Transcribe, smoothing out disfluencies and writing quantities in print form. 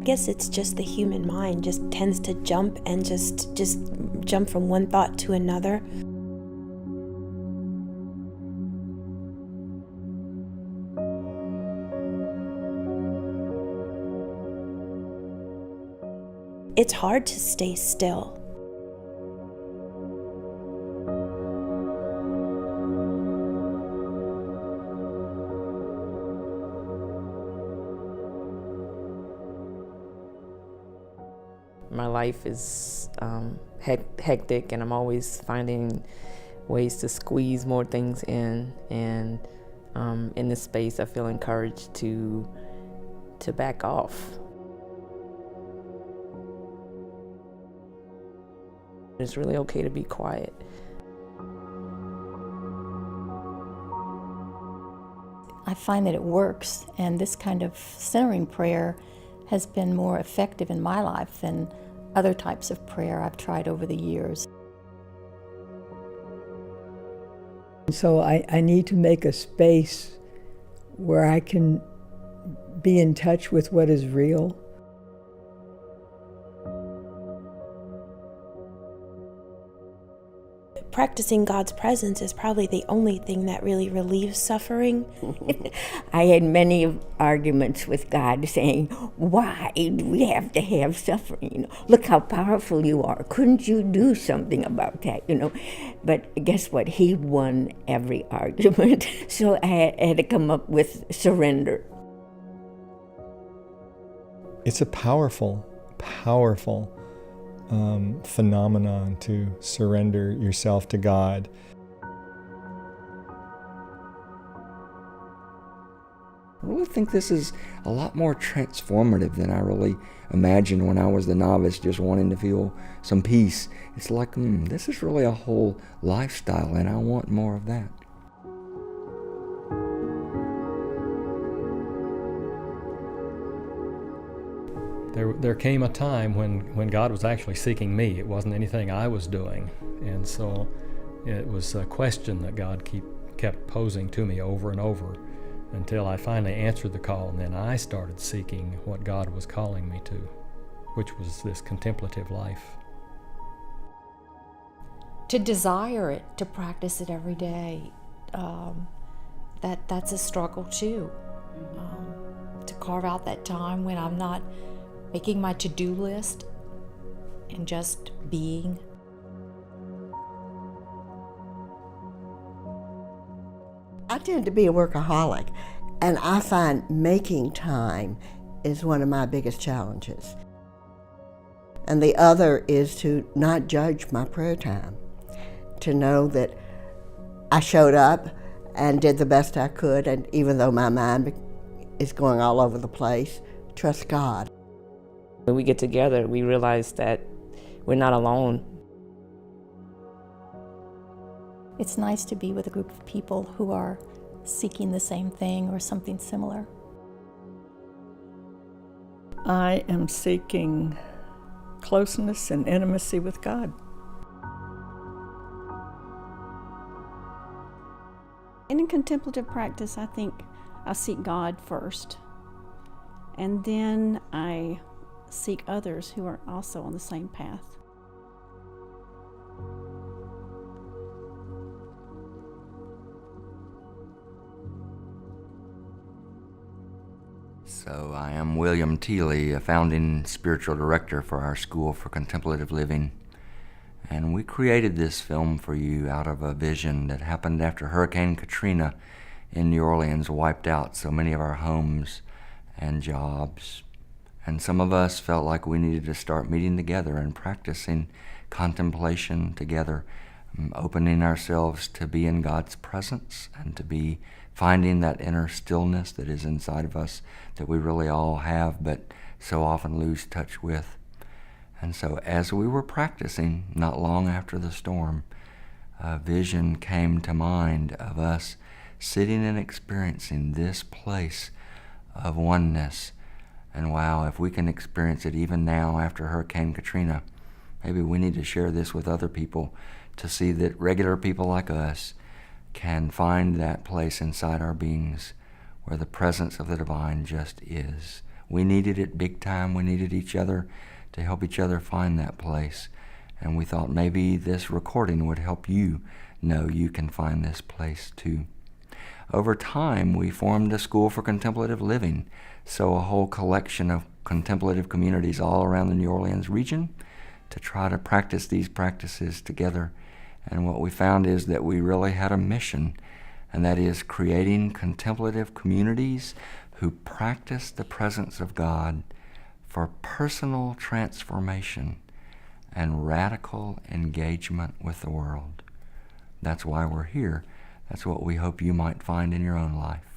guess it's just the human mind just tends to jump and just jump from one thought to another. It's hard to stay still. My life is hectic, and I'm always finding ways to squeeze more things in. And in this space, I feel encouraged to back off. It's really okay to be quiet. I find that it works, and this kind of centering prayer has been more effective in my life than other types of prayer I've tried over the years. So I need to make a space where I can be in touch with what is real. Practicing God's presence is probably the only thing that really relieves suffering. I had many arguments with God saying, why do we have to have suffering? Look how powerful you are. Couldn't you do something about that? But guess what? He won every argument. So I had to come up with surrender. It's a powerful phenomenon to surrender yourself to God. I really think this is a lot more transformative than I really imagined when I was the novice just wanting to feel some peace. It's like, this is really a whole lifestyle, and I want more of that. There came a time when God was actually seeking me. It wasn't anything I was doing. And so it was a question that God kept posing to me over and over until I finally answered the call, and then I started seeking what God was calling me to, which was this contemplative life. To desire it, to practice it every day, that's a struggle too. To carve out that time when I'm not making my to-do list and just being. I tend to be a workaholic, and I find making time is one of my biggest challenges. And the other is to not judge my prayer time, to know that I showed up and did the best I could, and even though my mind is going all over the place, trust God. When we get together, we realize that we're not alone. It's nice to be with a group of people who are seeking the same thing or something similar. I am seeking closeness and intimacy with God. In contemplative practice, I think I seek God first, and then I seek others who are also on the same path. So I am William Teeley, a founding spiritual director for our School for Contemplative Living. And we created this film for you out of a vision that happened after Hurricane Katrina in New Orleans wiped out so many of our homes and jobs. And some of us felt like we needed to start meeting together and practicing contemplation together, opening ourselves to be in God's presence and to be finding that inner stillness that is inside of us that we really all have but so often lose touch with. And so as we were practicing, not long after the storm, a vision came to mind of us sitting and experiencing this place of oneness. And wow, if we can experience it even now after Hurricane Katrina, maybe we need to share this with other people to see that regular people like us can find that place inside our beings where the presence of the divine just is. We needed it big time. We needed each other to help each other find that place. And we thought maybe this recording would help you know you can find this place too. Over time, we formed a school for contemplative living, so a whole collection of contemplative communities all around the New Orleans region to try to practice these practices together. And what we found is that we really had a mission, and that is creating contemplative communities who practice the presence of God for personal transformation and radical engagement with the world. That's why we're here. That's what we hope you might find in your own life.